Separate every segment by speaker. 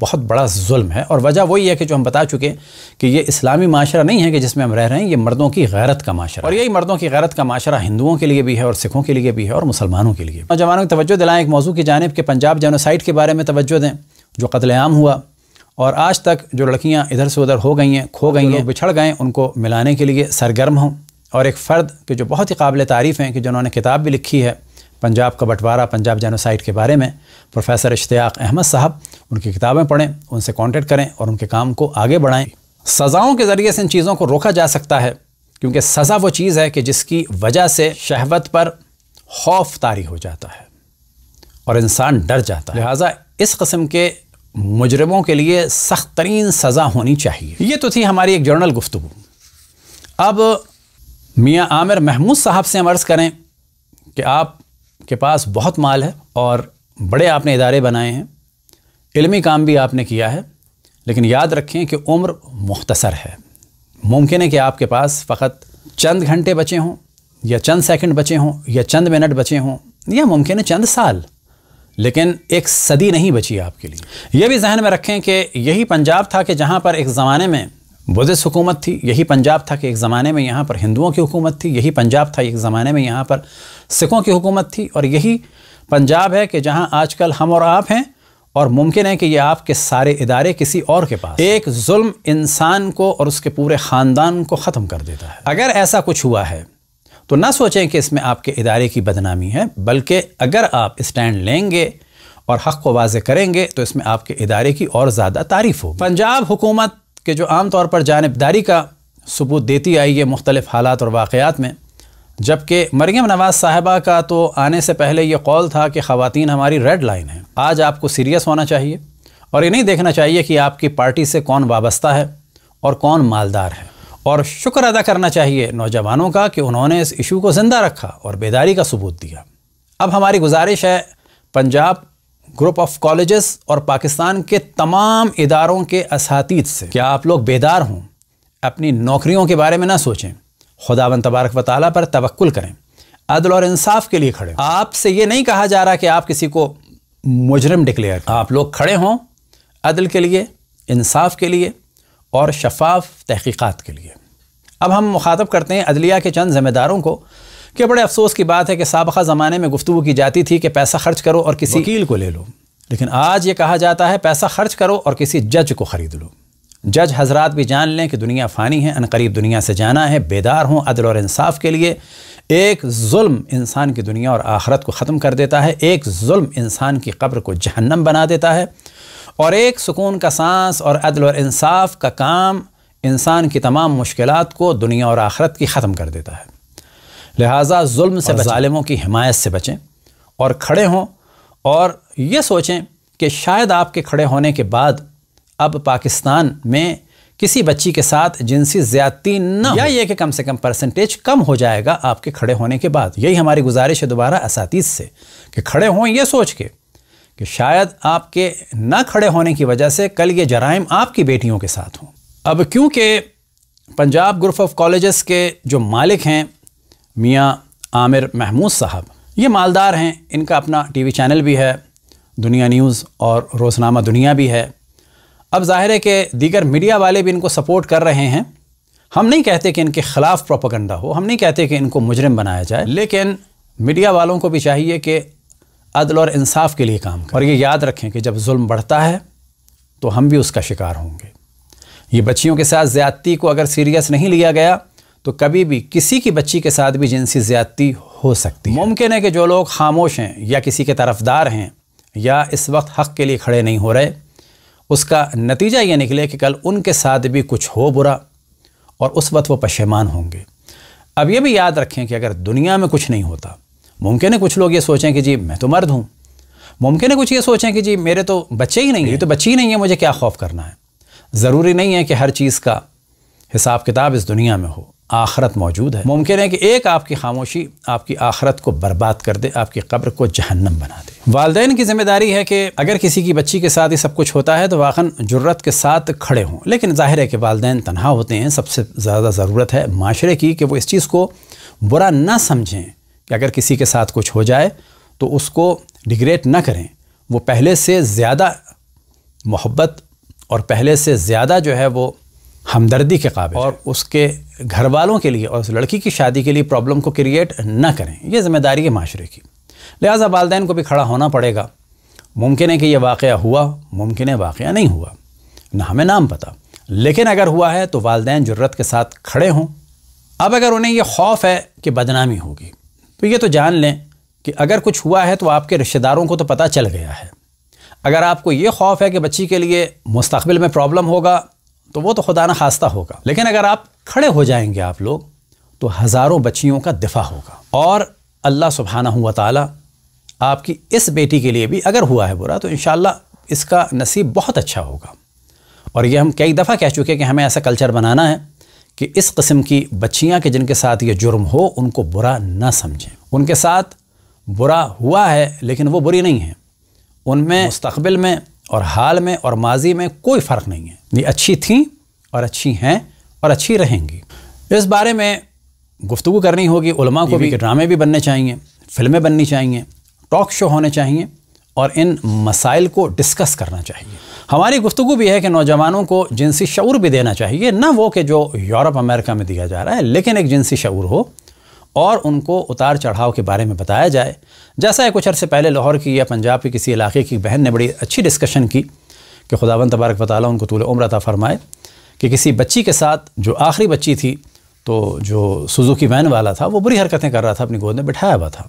Speaker 1: بہت بڑا ظلم ہے۔ اور وجہ وہی ہے کہ جو ہم بتا چکے کہ یہ اسلامی معاشرہ نہیں ہے کہ جس میں ہم رہ رہے ہیں، یہ مردوں کی غیرت کا معاشرہ، اور یہی مردوں کی غیرت کا معاشرہ ہندوؤں کے لیے بھی ہے اور سکھوں کے لیے بھی ہے اور مسلمانوں کے لیے۔ نوجوانوں کی توجہ دلائیں ایک موضوع کی جانب کہ پنجاب جینوسائیڈ کے بارے میں توجہ دیں، جو قتل عام ہوا اور آج تک جو لڑکیاں ادھر سے ادھر ہو گئی ہیں، کھو گئی ہیں، بچھڑ گئے، ان کو ملانے کے لیے سرگرم ہوں۔ اور ایک فرد کہ جو بہت ہی قابل تعریف ہیں، کہ جنہوں نے کتاب بھی لکھی ہے پنجاب کا بٹوارہ پنجاب جینوسائیڈ کے بارے میں، پروفیسر اشتیاق احمد صاحب، ان کی کتابیں پڑھیں، ان سے کانٹیکٹ کریں اور ان کے کام کو آگے بڑھائیں۔ سزاؤں کے ذریعے سے ان چیزوں کو روکا جا سکتا ہے، کیونکہ سزا وہ چیز ہے کہ جس کی وجہ سے شہوت پر خوف طاری ہو جاتا ہے اور انسان ڈر جاتا ہے۔ لہٰذا اس قسم کے مجرموں کے لیے سخت ترین سزا ہونی چاہیے۔ یہ تو تھی ہماری ایک جرنل گفتگو۔ اب میاں عامر محمود صاحب سے ہم عرض کریں کہ آپ کے پاس بہت مال ہے اور بڑے آپ نے ادارے بنائے ہیں، علمی کام بھی آپ نے کیا ہے، لیکن یاد رکھیں کہ عمر مختصر ہے۔ ممکن ہے کہ آپ کے پاس فقط چند گھنٹے بچے ہوں یا چند سیکنڈ بچے ہوں یا چند منٹ بچے ہوں یا ممکن ہے چند سال، لیکن ایک صدی نہیں بچی آپ کے لیے۔ یہ بھی ذہن میں رکھیں کہ یہی پنجاب تھا کہ جہاں پر ایک زمانے میں بدھسٹ حکومت تھی، یہی پنجاب تھا کہ ایک زمانے میں یہاں پر ہندوؤں کی حکومت تھی، یہی پنجاب تھا ایک زمانے میں یہاں پر سکھوں کی حکومت تھی، اور یہی پنجاب ہے کہ جہاں آج کل ہم اور آپ ہیں، اور ممکن ہے کہ یہ آپ کے سارے ادارے کسی اور کے پاس۔ ایک ظلم انسان کو اور اس کے پورے خاندان کو ختم کر دیتا ہے۔ اگر ایسا کچھ ہوا ہے تو نہ سوچیں کہ اس میں آپ کے ادارے کی بدنامی ہے، بلکہ اگر آپ اسٹینڈ لیں گے اور حق کو واضح کریں گے تو اس میں آپ کے ادارے کی اور زیادہ تعریف ہوگی۔ پنجاب حکومت کہ جو عام طور پر جانبداری کا ثبوت دیتی آئی ہے مختلف حالات اور واقعات میں، جبکہ مریم نواز صاحبہ کا تو آنے سے پہلے یہ قول تھا کہ خواتین ہماری ریڈ لائن ہیں۔ آج آپ کو سیریس ہونا چاہیے اور یہ نہیں دیکھنا چاہیے کہ آپ کی پارٹی سے کون وابستہ ہے اور کون مالدار ہے، اور شکر ادا کرنا چاہیے نوجوانوں کا کہ انہوں نے اس ایشو کو زندہ رکھا اور بیداری کا ثبوت دیا۔ اب ہماری گزارش ہے پنجاب گروپ آف کالجز اور پاکستان کے تمام اداروں کے اساتذہ سے، کیا آپ لوگ بیدار ہوں، اپنی نوکریوں کے بارے میں نہ سوچیں، خداوند تبارک و تعالیٰ پر توکل کریں، عدل اور انصاف کے لیے کھڑے ہوں۔ آپ سے یہ نہیں کہا جا رہا کہ آپ کسی کو مجرم ڈکلیئر کریں، آپ لوگ کھڑے ہوں عدل کے لیے، انصاف کے لیے اور شفاف تحقیقات کے لیے۔ اب ہم مخاطب کرتے ہیں عدلیہ کے چند ذمہ داروں کو کہ بڑے افسوس کی بات ہے کہ سابقہ زمانے میں گفتگو کی جاتی تھی کہ پیسہ خرچ کرو اور کسی وکیل کو لے لو، لیکن آج یہ کہا جاتا ہے پیسہ خرچ کرو اور کسی جج کو خرید لو۔ جج حضرات بھی جان لیں کہ دنیا فانی ہے، عنقریب دنیا سے جانا ہے، بیدار ہوں عدل اور انصاف کے لیے۔ ایک ظلم انسان کی دنیا اور آخرت کو ختم کر دیتا ہے، ایک ظلم انسان کی قبر کو جہنم بنا دیتا ہے، اور ایک سکون کا سانس اور عدل اور انصاف کا کام انسان کی تمام مشکلات کو دنیا اور آخرت کی ختم کر دیتا ہے۔ لہٰذا ظلم سے ظالموں کی حمایت سے بچیں اور کھڑے ہوں، اور یہ سوچیں کہ شاید آپ کے کھڑے ہونے کے بعد اب پاکستان میں کسی بچی کے ساتھ جنسی زیادتی نہ ہو، یا یہ کہ کم سے کم پرسنٹیج کم ہو جائے گا آپ کے کھڑے ہونے کے بعد۔ یہی ہماری گزارش ہے دوبارہ اساتذہ سے کہ کھڑے ہوں یہ سوچ کے کہ شاید آپ کے نہ کھڑے ہونے کی وجہ سے کل یہ جرائم آپ کی بیٹیوں کے ساتھ ہوں۔ اب کیونکہ پنجاب گروپ آف کالجز کے جو مالک ہیں میاں عامر محمود صاحب، یہ مالدار ہیں، ان کا اپنا ٹی وی چینل بھی ہے، دنیا نیوز اور روزنامہ دنیا بھی ہے۔ اب ظاہر ہے کہ دیگر میڈیا والے بھی ان کو سپورٹ کر رہے ہیں۔ ہم نہیں کہتے کہ ان کے خلاف پروپیگنڈا ہو، ہم نہیں کہتے کہ ان کو مجرم بنایا جائے، لیکن میڈیا والوں کو بھی چاہیے کہ عدل اور انصاف کے لیے کام کریں، اور یہ یاد رکھیں کہ جب ظلم بڑھتا ہے تو ہم بھی اس کا شکار ہوں گے۔ یہ بچیوں کے ساتھ زیادتی کو اگر سیریس نہیں لیا گیا تو کبھی بھی کسی کی بچی کے ساتھ بھی جنسی زیادتی ہو سکتی ہے۔ ممکن ہے کہ جو لوگ خاموش ہیں یا کسی کے طرفدار ہیں یا اس وقت حق کے لیے کھڑے نہیں ہو رہے، اس کا نتیجہ یہ نکلے کہ کل ان کے ساتھ بھی کچھ ہو برا اور اس وقت وہ پشیمان ہوں گے۔ اب یہ بھی یاد رکھیں کہ اگر دنیا میں کچھ نہیں ہوتا، ممکن ہے کچھ لوگ یہ سوچیں کہ جی میں تو مرد ہوں، ممکن ہے کچھ یہ سوچیں کہ جی میرے تو بچے ہی نہیں ہیں، یہ تو بچی ہی نہیں ہے، مجھے کیا خوف کرنا ہے۔ ضروری نہیں ہے کہ ہر چیز کا حساب کتاب اس دنیا میں ہو، آخرت موجود ہے۔ ممکن ہے کہ ایک آپ کی خاموشی آپ کی آخرت کو برباد کر دے، آپ کی قبر کو جہنم بنا دے۔ والدین کی ذمہ داری ہے کہ اگر کسی کی بچی کے ساتھ یہ سب کچھ ہوتا ہے تو واقعاً جرت کے ساتھ کھڑے ہوں، لیکن ظاہر ہے کہ والدین تنہا ہوتے ہیں، سب سے زیادہ ضرورت ہے معاشرے کی کہ وہ اس چیز کو برا نہ سمجھیں کہ اگر کسی کے ساتھ کچھ ہو جائے تو اس کو ڈیگریڈ نہ کریں. وہ پہلے سے زیادہ محبت اور پہلے سے زیادہ جو ہے وہ ہمدردی کے قابل اور اس کے گھر والوں کے لیے اور اس لڑکی کی شادی کے لیے پرابلم کو کریٹ نہ کریں. یہ ذمہ داری ہے معاشرے کی. لہٰذا والدین کو بھی کھڑا ہونا پڑے گا. ممکن ہے کہ یہ واقعہ ہوا، ممکن ہے واقعہ نہیں ہوا، نہ ہمیں نام پتہ، لیکن اگر ہوا ہے تو والدین جرت کے ساتھ کھڑے ہوں. اب اگر انہیں یہ خوف ہے کہ بدنامی ہوگی تو یہ تو جان لیں کہ اگر کچھ ہوا ہے تو آپ کے رشتہ داروں کو تو پتہ چل گیا ہے. اگر آپ کو یہ خوف ہے کہ بچی کے لیے مستقبل میں پرابلم ہوگا تو وہ تو خدا نہ خواستہ ہوگا، لیکن اگر آپ کھڑے ہو جائیں گے آپ لوگ تو ہزاروں بچیوں کا دفاع ہوگا. اور اللہ سبحانہ و تعالی آپ کی اس بیٹی کے لیے بھی اگر ہوا ہے برا تو انشاءاللہ اس کا نصیب بہت اچھا ہوگا. اور یہ ہم کئی دفعہ کہہ چکے کہ ہمیں ایسا کلچر بنانا ہے کہ اس قسم کی بچیاں کہ جن کے ساتھ یہ جرم ہو ان کو برا نہ سمجھیں. ان کے ساتھ برا ہوا ہے لیکن وہ بری نہیں ہیں. ان میں مستقبل میں اور حال میں اور ماضی میں کوئی فرق نہیں ہے. یہ اچھی تھیں اور اچھی ہیں اور اچھی رہیں گی. اس بارے میں گفتگو کرنی ہوگی. علماء کو بھی ڈرامے بھی بننے چاہیے، فلمیں بننی چاہیے، ٹاک شو ہونے چاہیے اور ان مسائل کو ڈسکس کرنا چاہیے. ہماری گفتگو بھی ہے کہ نوجوانوں کو جنسی شعور بھی دینا چاہیے، نہ وہ کہ جو یورپ امریکہ میں دیا جا رہا ہے، لیکن ایک جنسی شعور ہو اور ان کو اتار چڑھاؤ کے بارے میں بتایا جائے. جیسا ہے کچھ عرصے پہلے لاہور کی یا پنجاب کے کسی علاقے کی بہن نے بڑی اچھی ڈسکشن کی کہ خداوند تبارک و تعالیٰ ان کو طول عمر عطا فرمائے، کہ کسی بچی کے ساتھ جو آخری بچی تھی تو جو سوزوکی وین والا تھا وہ بری حرکتیں کر رہا تھا، اپنی گود میں بٹھایا ہوا تھا.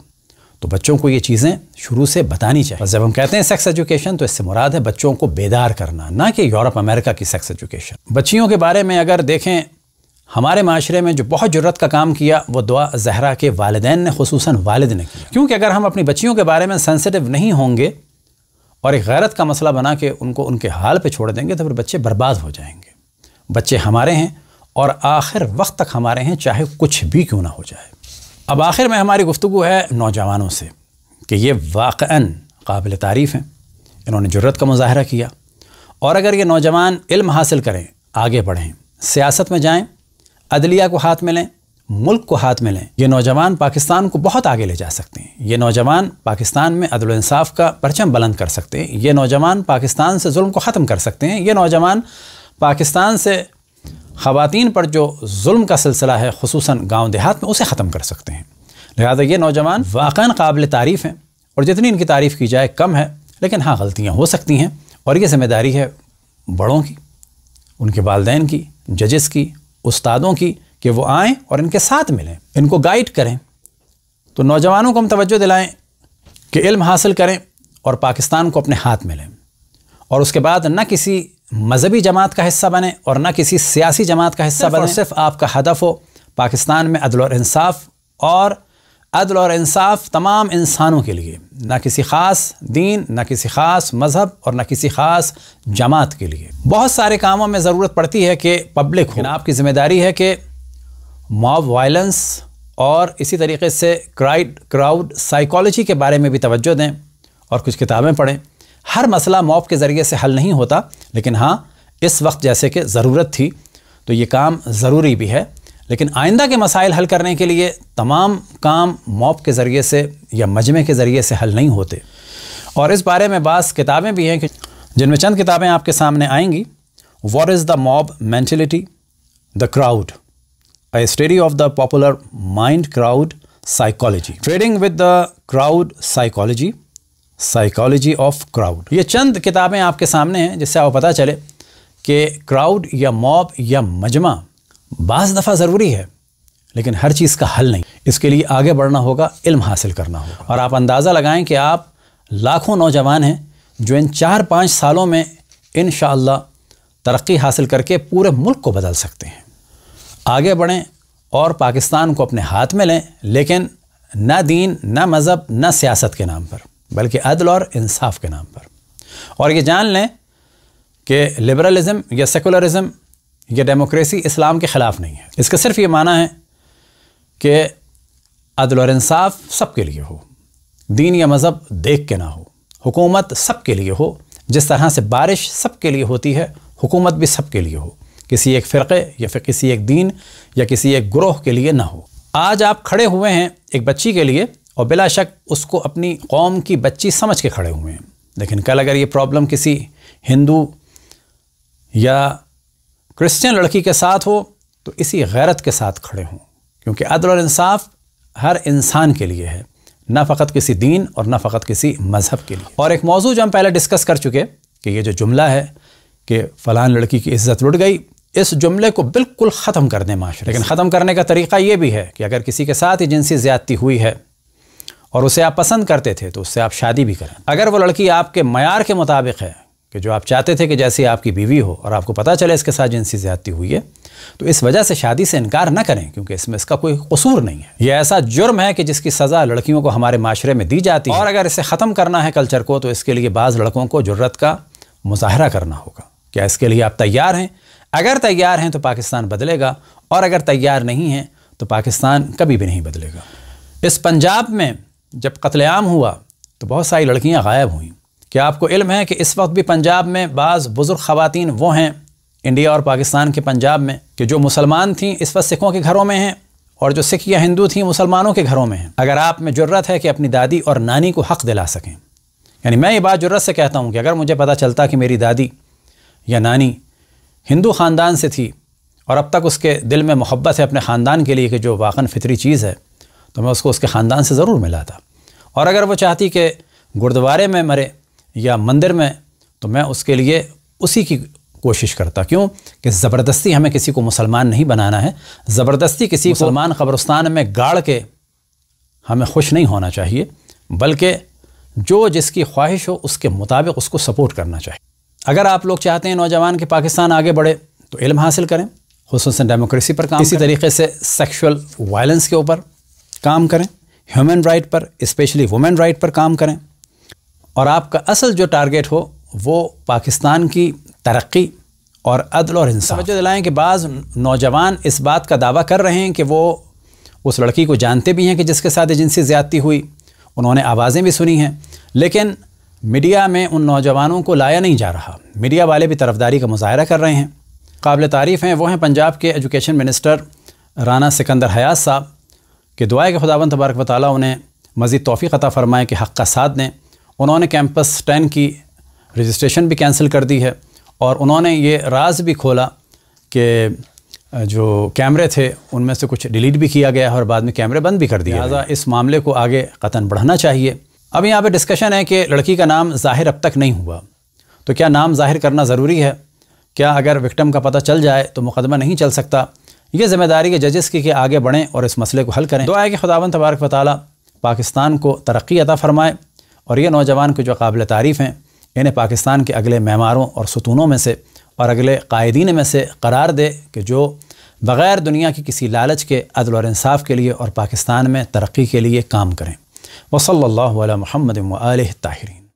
Speaker 1: تو بچوں کو یہ چیزیں شروع سے بتانی چاہیے. جب ہم کہتے ہیں سیکس ایجوکیشن تو اس سے مراد ہے بچوں کو بیدار کرنا، نہ کہ یورپ امریکہ کی سیکس ایجوکیشن. بچیوں کے بارے میں اگر دیکھیں ہمارے معاشرے میں جو بہت جرت کا کام کیا وہ دعا زہرا کے والدین نے، خصوصاً والد نے کیا. کیونکہ اگر ہم اپنی بچیوں کے بارے میں سینسٹیو نہیں ہوں گے اور ایک غیرت کا مسئلہ بنا کے ان کو ان کے حال پہ چھوڑ دیں گے تو پھر بچے برباد ہو جائیں گے. بچے ہمارے ہیں اور آخر وقت تک ہمارے ہیں، چاہے کچھ بھی کیوں نہ ہو جائے. اب آخر میں ہماری گفتگو ہے نوجوانوں سے کہ یہ واقعاً قابل تعریف ہیں، انہوں نے جرت کا مظاہرہ کیا. اور اگر یہ نوجوان علم حاصل کریں، آگے بڑھیں، سیاست میں جائیں، عدلیہ کو ہاتھ میں لیں، ملک کو ہاتھ میں لیں، یہ نوجوان پاکستان کو بہت آگے لے جا سکتے ہیں. یہ نوجوان پاکستان میں عدل و انصاف کا پرچم بلند کر سکتے ہیں. یہ نوجوان پاکستان سے ظلم کو ختم کر سکتے ہیں. یہ نوجوان پاکستان سے خواتین پر جو ظلم کا سلسلہ ہے خصوصاً گاؤں دیہات میں اسے ختم کر سکتے ہیں. لہذا یہ نوجوان واقعاً قابل تعریف ہیں اور جتنی ان کی تعریف کی جائے کم ہے. لیکن ہاں غلطیاں ہو سکتی ہیں اور یہ ذمہ داری ہے بڑوں کی، ان کے والدین کی، ججز کی، استادوں کی کہ وہ آئیں اور ان کے ساتھ ملیں، ان کو گائیڈ کریں. تو نوجوانوں کو ہم توجہ دلائیں کہ علم حاصل کریں اور پاکستان کو اپنے ہاتھ میں لیں اور اس کے بعد نہ کسی مذہبی جماعت کا حصہ بنیں اور نہ کسی سیاسی جماعت کا حصہ بنیں. صرف آپ کا ہدف ہو پاکستان میں عدل اور انصاف، اور عدل اور انصاف تمام انسانوں کے لیے، نہ کسی خاص دین، نہ کسی خاص مذہب اور نہ کسی خاص جماعت کے لیے. بہت سارے کاموں میں ضرورت پڑتی ہے کہ پبلک ہو. آپ کی ذمہ داری ہے کہ موب وائلنس اور اسی طریقے سے کراؤڈ سائیکالوجی کے بارے میں بھی توجہ دیں اور کچھ کتابیں پڑھیں. ہر مسئلہ موب کے ذریعے سے حل نہیں ہوتا، لیکن ہاں اس وقت جیسے کہ ضرورت تھی تو یہ کام ضروری بھی ہے. لیکن آئندہ کے مسائل حل کرنے کے لیے تمام کام موب کے ذریعے سے یا مجمع کے ذریعے سے حل نہیں ہوتے. اور اس بارے میں بعض کتابیں بھی ہیں کہ جن میں چند کتابیں آپ کے سامنے آئیں گی. What is the mob mentality, the crowd, a study of the popular mind crowd psychology, trading with the crowd psychology, psychology of crowd. یہ چند کتابیں آپ کے سامنے ہیں جس سے آپ کو پتہ چلے کہ کراؤڈ یا موب یا مجمع بعض دفعہ ضروری ہے لیکن ہر چیز کا حل نہیں. اس کے لیے آگے بڑھنا ہوگا، علم حاصل کرنا ہوگا. اور آپ اندازہ لگائیں کہ آپ لاکھوں نوجوان ہیں جو ان 4-5 سالوں میں انشاءاللہ ترقی حاصل کر کے پورے ملک کو بدل سکتے ہیں. آگے بڑھیں اور پاکستان کو اپنے ہاتھ میں لیں، لیکن نہ دین، نہ مذہب، نہ سیاست کے نام پر، بلکہ عدل اور انصاف کے نام پر. اور یہ جان لیں کہ لبرلزم یا سیکولرزم یا ڈیموکریسی اسلام کے خلاف نہیں ہے. اس کا صرف یہ معنی ہے کہ عدل اور انصاف سب کے لیے ہو، دین یا مذہب دیکھ کے نہ ہو، حکومت سب کے لیے ہو. جس طرح سے بارش سب کے لیے ہوتی ہے، حکومت بھی سب کے لیے ہو، کسی ایک فرقے یا پھر کسی ایک دین یا کسی ایک گروہ کے لیے نہ ہو. آج آپ کھڑے ہوئے ہیں ایک بچی کے لیے اور بلا شک اس کو اپنی قوم کی بچی سمجھ کے کھڑے ہوئے ہیں، لیکن کل اگر یہ پرابلم کسی ہندو یا کرسچن لڑکی کے ساتھ ہو تو اسی غیرت کے ساتھ کھڑے ہوں، کیونکہ عدل اور انصاف ہر انسان کے لیے ہے، نہ فقط کسی دین اور نہ فقط کسی مذہب کے لیے۔ اور ایک موضوع جو ہم پہلے ڈسکس کر چکے کہ یہ جو جملہ ہے کہ فلان لڑکی کی عزت لٹ گئی، اس جملے کو بالکل ختم کر دیں معاشرے، لیکن ختم کرنے کا طریقہ یہ بھی ہے کہ اگر کسی کے ساتھ ہی جنسی زیادتی ہوئی ہے اور اسے آپ پسند کرتے تھے تو اس سے آپ شادی بھی کریں۔ اگر وہ لڑکی آپ کے معیار کے مطابق ہے کہ جو آپ چاہتے تھے کہ جیسی آپ کی بیوی ہو اور آپ کو پتہ چلے اس کے ساتھ جنسی زیادتی ہوئی ہے تو اس وجہ سے شادی سے انکار نہ کریں، کیونکہ اس میں اس کا کوئی قصور نہیں ہے۔ یہ ایسا جرم ہے کہ جس کی سزا لڑکیوں کو ہمارے معاشرے میں دی جاتی ہے، اور اگر اسے ختم کرنا ہے کلچر کو تو اس کے لیے بعض لڑکوں کو جرت کا مظاہرہ کرنا ہوگا۔ کیا اس کے لیے آپ تیار ہیں؟ اگر تیار ہیں تو پاکستان بدلے گا، اور اگر تیار نہیں ہیں تو پاکستان کبھی بھی نہیں بدلے گا۔ اس پنجاب میں جب قتل عام ہوا تو بہت ساری لڑکیاں غائب ہوئیں۔ کیا آپ کو علم ہے کہ اس وقت بھی پنجاب میں بعض بزرگ خواتین وہ ہیں انڈیا اور پاکستان کے پنجاب میں کہ جو مسلمان تھیں اس وقت سکھوں کے گھروں میں ہیں، اور جو سکھ یا ہندو تھیں مسلمانوں کے گھروں میں ہیں؟ اگر آپ میں جرت ہے کہ اپنی دادی اور نانی کو حق دلا سکیں، یعنی میں یہ بات جرت سے کہتا ہوں کہ اگر مجھے پتہ چلتا کہ میری دادی یا نانی ہندو خاندان سے تھی اور اب تک اس کے دل میں محبت ہے اپنے خاندان کے لیے کہ جو واقعاً فطری چیز ہے، تو میں اس کو اس کے خاندان سے ضرور ملاتا، اور اگر وہ چاہتی کہ گردوارے میں مرے یا مندر میں تو میں اس کے لیے اسی کی کوشش کرتا۔ کیوں کہ زبردستی ہمیں کسی کو مسلمان نہیں بنانا ہے، زبردستی کسی مسلمان قبرستان میں گاڑ کے ہمیں خوش نہیں ہونا چاہیے، بلکہ جو جس کی خواہش ہو اس کے مطابق اس کو سپورٹ کرنا چاہیے۔ اگر آپ لوگ چاہتے ہیں نوجوان کہ پاکستان آگے بڑھے تو علم حاصل کریں، خصوصاً ڈیموکریسی پر کام کریں، اسی طریقے سے سیکشول وائلنس کے اوپر کام کریں، ہیومن رائٹ پر اسپیشلی وومن رائٹ پر کام کریں، اور آپ کا اصل جو ٹارگیٹ ہو وہ پاکستان کی ترقی اور عدل اور انصاف۔ توجہ دلائیں کہ بعض نوجوان اس بات کا دعویٰ کر رہے ہیں کہ وہ اس لڑکی کو جانتے بھی ہیں کہ جس کے ساتھ جنسی زیادتی ہوئی، انہوں نے آوازیں بھی سنی ہیں، لیکن میڈیا میں ان نوجوانوں کو لایا نہیں جا رہا۔ میڈیا والے بھی طرفداری کا مظاہرہ کر رہے ہیں۔ قابل تعریف ہیں وہ ہیں پنجاب کے ایجوکیشن منسٹر رانا سکندر حیات صاحب، کہ دعائے کہ خداوند تبارک و تعالیٰ انہیں مزید توفیق عطا فرمائے کہ حق کا ساتھ دیں۔ انہوں نے کیمپس 10 کی رجسٹریشن بھی کینسل کر دی ہے، اور انہوں نے یہ راز بھی کھولا کہ جو کیمرے تھے ان میں سے کچھ ڈیلیٹ بھی کیا گیا ہے اور بعد میں کیمرے بند بھی کر دیے۔ لہٰذا اس معاملے کو آگے قطعاً بڑھانا چاہیے۔ اب یہاں پہ ڈسکشن ہے کہ لڑکی کا نام ظاہر اب تک نہیں ہوا، تو کیا نام ظاہر کرنا ضروری ہے؟ کیا اگر وکٹم کا پتہ چل جائے تو مقدمہ نہیں چل سکتا؟ یہ ذمہ داری ہے ججز کی کہ آگے بڑھیں اور اس مسئلے کو حل کریں۔ دعا ہے کہ خداوند تبارک و تعالیٰ پاکستان کو ترقی عطا فرمائے، اور یہ نوجوان کے جو قابل تعریف ہیں انہیں پاکستان کے اگلے معماروں اور ستونوں میں سے اور اگلے قائدین میں سے قرار دے کہ جو بغیر دنیا کی کسی لالچ کے عدل اور انصاف کے لیے اور پاکستان میں ترقی کے لیے کام کریں۔ وصلی اللہ علی محمد و آلہ الطاہرین۔